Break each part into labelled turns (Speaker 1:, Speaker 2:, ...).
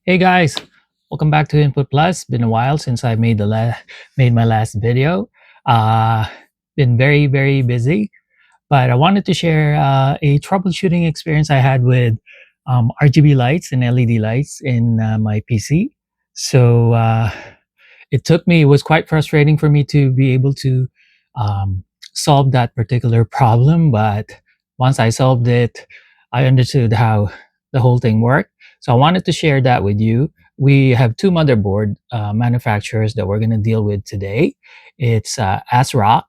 Speaker 1: Hey guys, welcome back to Input Plus. Been a while since I made my last video. Uh, been very busy, but I wanted to share a troubleshooting experience I had with RGB lights and LED lights in my PC. So it was quite frustrating for me to be able to um, solve that particular problem. But once I solved it, I understood how the whole thing worked. So I wanted to share that with you. We have two motherboard manufacturers that we're going to deal with today. It's ASRock.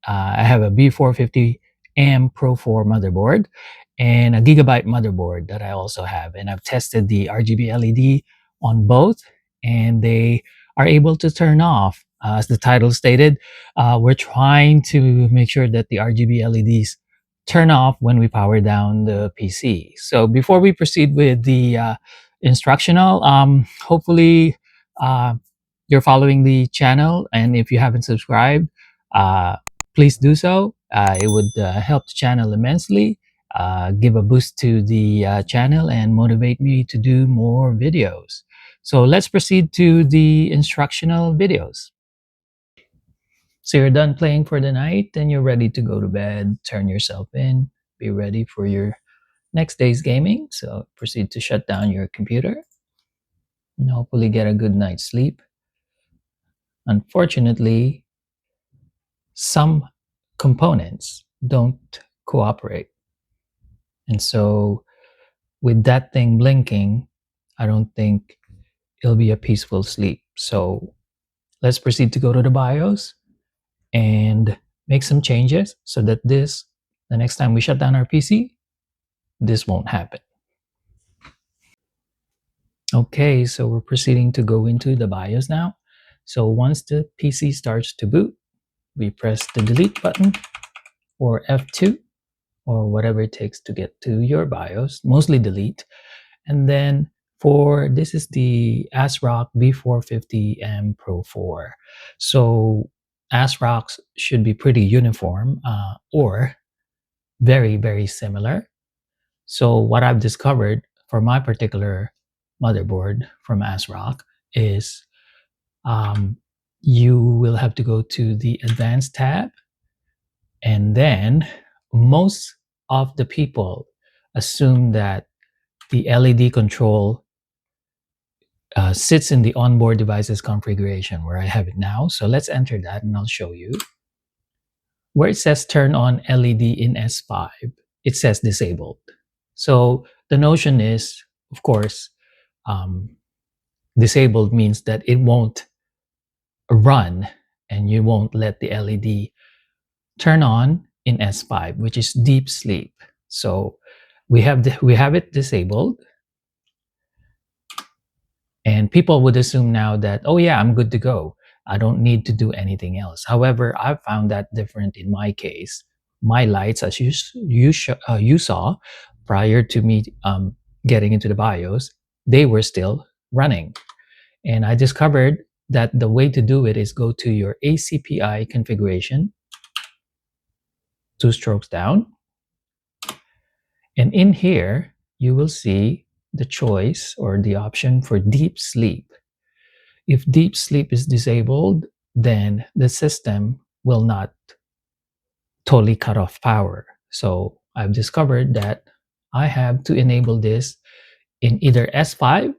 Speaker 1: I have a B450M Pro 4 motherboard and a Gigabyte motherboard that I also have. And I've tested the RGB LED on both, and they are able to turn off. As the title stated, we're trying to make sure that the RGB LEDs turn off when we power down the PC. So before we proceed with the instructional, hopefully you're following the channel, and if you haven't subscribed, uh, please do so. It would help the channel immensely, give a boost to the channel, and motivate me to do more videos. So let's proceed to the instructional videos. So you're done playing for the night and you're ready to go to bed, turn yourself in, be ready for your next day's gaming. So proceed to shut down your computer and hopefully get a good night's sleep. Unfortunately, some components don't cooperate. And so with that thing blinking, I don't think it'll be a peaceful sleep. So let's proceed to go to the BIOS and make some changes so that the next time we shut down our PC, this won't happen. Okay, so we're proceeding to go into the BIOS now. So once the PC starts to boot, we press the delete button or F2 or whatever it takes to get to your BIOS, mostly delete. And then this is the ASRock B450M Pro 4. So ASRock's should be pretty uniform or very similar. So what I've discovered for my particular motherboard from ASRock is you will have to go to the advanced tab, and then most of the people assume that the LED control sits in the onboard devices configuration where I have it now. So let's enter that and I'll show you. Where it says turn on LED in S5, it says disabled. So the notion is, of course, disabled means that it won't run and you won't let the LED turn on in S5, which is deep sleep. So we have it disabled, and people would assume now that, oh yeah, I'm good to go. I don't need to do anything else. However, I've found that different in my case. My lights, as you saw prior to me getting into the BIOS, they were still running. And I discovered that the way to do it is go to your ACPI configuration, 2 strokes down. And in here, you will see the choice or the option for deep sleep. If deep sleep is disabled, then the system will not totally cut off power. So I've discovered that I have to enable this in either S5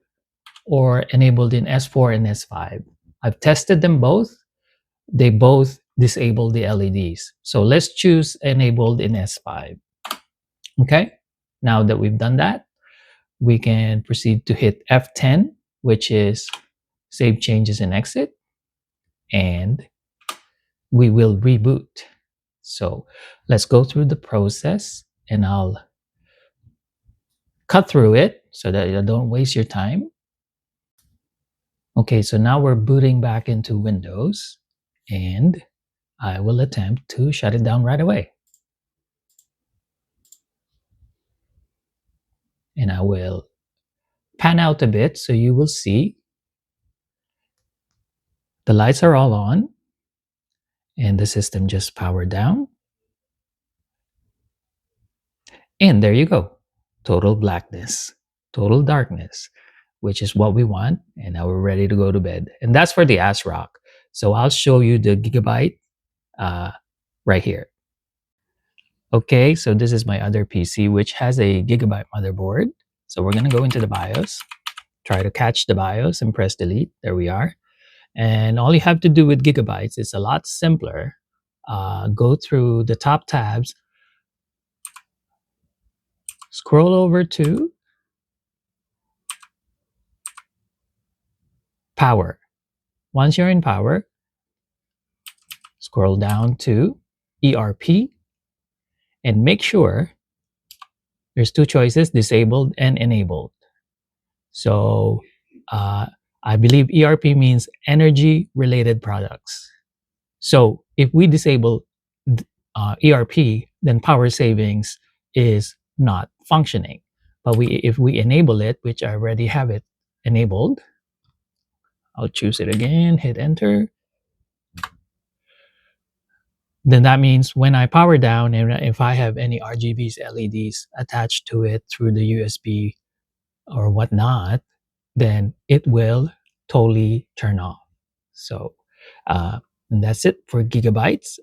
Speaker 1: or enabled in S4 and S5. I've tested them both. They both disable the LEDs. So let's choose enabled in S5. Okay, now that we've done that, we can proceed to hit F10, which is save changes and exit, and we will reboot. So let's go through the process and I'll cut through it so that you don't waste your time. Okay, so now we're booting back into Windows and I will attempt to shut it down right away. And I will pan out a bit so you will see the lights are all on and the system just powered down. And there you go. Total blackness, total darkness. which is what we want. And now we're ready to go to bed. And that's for the ASRock. So I'll show you the Gigabyte uh, right here. Okay, so this is my other PC, which has a Gigabyte motherboard. So we're going to go into the BIOS, try to catch the BIOS and press delete. There we are. And all you have to do with Gigabytes is a lot simpler. Go through the top tabs, scroll over to power. Once you're in power, scroll down to ERP and make sure there's two choices, disabled and enabled. So uh, I believe ERP means energy related products. So if we disable ERP, then power savings is not functioning. But if we enable it, which I already have it enabled, I'll choose it again, hit enter. Then that means when I power down and if I have any RGBs, LEDs attached to it through the USB or whatnot, then it will totally turn off. So uh, and that's it for Gigabytes.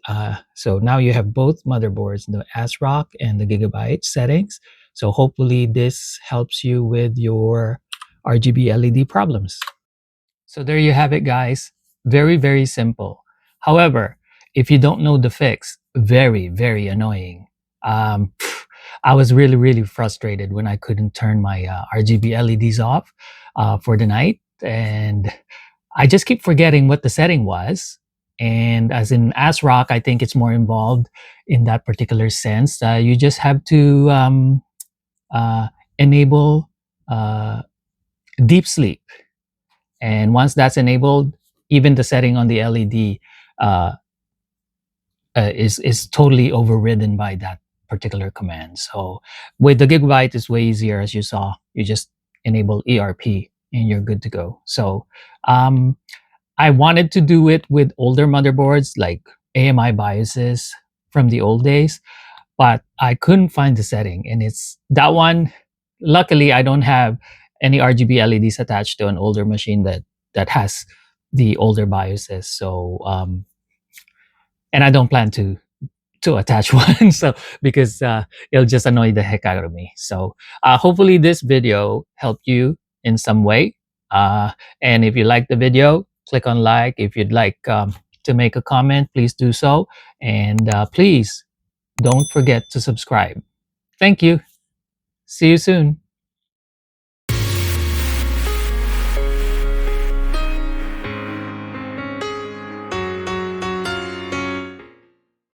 Speaker 1: So now you have both motherboards, the ASRock and the Gigabyte settings. So hopefully this helps you with your RGB LED problems. So there you have it, guys. Very, very simple. However, if you don't know the fix, very, very annoying. Um, I was really, really frustrated when I couldn't turn my RGB LEDs off for the night. And I just keep forgetting what the setting was. And as in ASRock, I think it's more involved in that particular sense. You just have to uh, enable uh, deep sleep. And once that's enabled, even the setting on the LED uh, is totally overridden by that particular command. So with the Gigabyte, it's way easier. As you saw, you just enable ERP and you're good to go. So I wanted to do it with older motherboards like AMI BIOSes from the old days, but I couldn't find the setting. And it's that one. Luckily, I don't have any RGB LEDs attached to an older machine that has the older BIOSes. So and I don't plan to attach one. So because it'll just annoy the heck out of me. So hopefully this video helped you in some way. Uh, and if you like the video, click on like. If you'd like to make a comment, please do so. And please don't forget to subscribe. Thank you. See you soon.